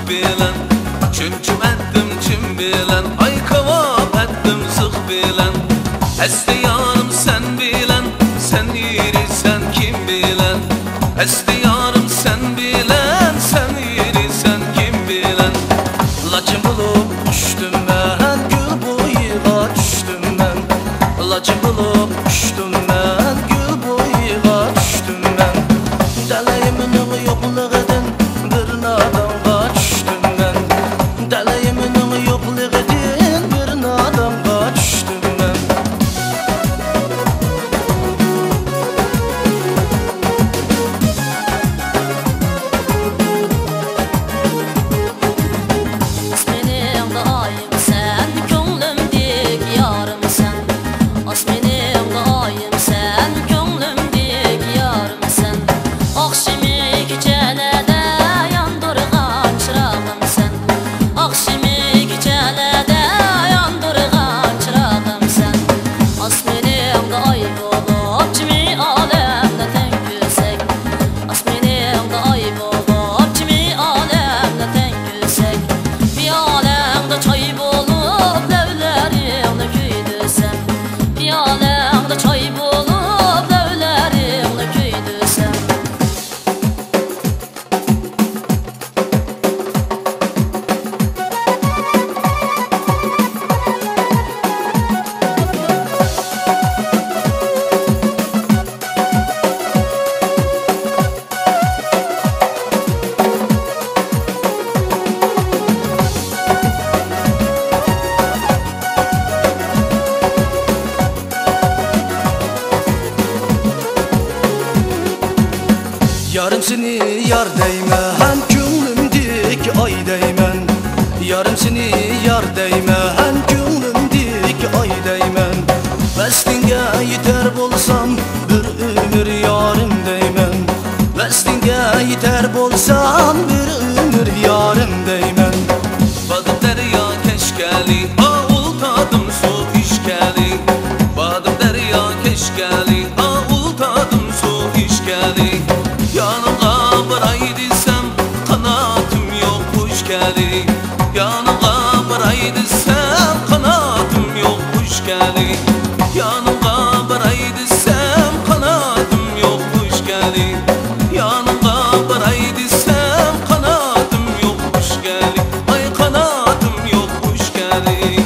bilen, çümçüm ettim çim bilen, ay kavap ettim sık bilen. Heste yarım sen bilen, sen yeri sen kim bilen. Heste yarım sen bilen, sen yeri sen kim bilen. Laçın bulup düştüm ben, gül boyuna düştüm ben. Laçın bulup düştüm ben, gül boyuna düştüm ben. Deleyimin yokluğundan bir nadamga düştüm ben. Deleyimin yokluğundan bir nadamga düştüm ben. Asmenim daim sen, gönlümdek yarım sen. Asmenim daim sen, gönlümdek yarım sen. Akşimi gecələrdə yandırğan çırağım sen. Akşimi gecələrdə yandırğan çırağım sen. Asmenim daim olub kimi aləmdə tən güzək. Asmenim daim olub kimi aləmdə tən güzək. Piyaləmdə çay olub ləvlərimdə köydüsən. Piyaləmdə çay olub ləvlərimdə köydüsən. Yarım seni yar değmen, gönlümdeki ay değmen. Yarım seni yar değmen, gönlümdeki ay değmen. Vestinge yeter bolsam bir ömür yarım değmen. Vestinge yeter bolsam bir ömür yarım değmen. Badım derya keşkeli, ağul tadım su işkeli. Badım derya keşkeli, ağul tadım su işkeli. Yanıma bıray desem kanatım yok kuş geli. Yanıma bıray desem kanatım yok kuş geli. Yanıma bıray desem kanatım yok kuş geli. Yanıma bıray desem kanatım yok kuş geli. Ay kanatım yok kuş geli.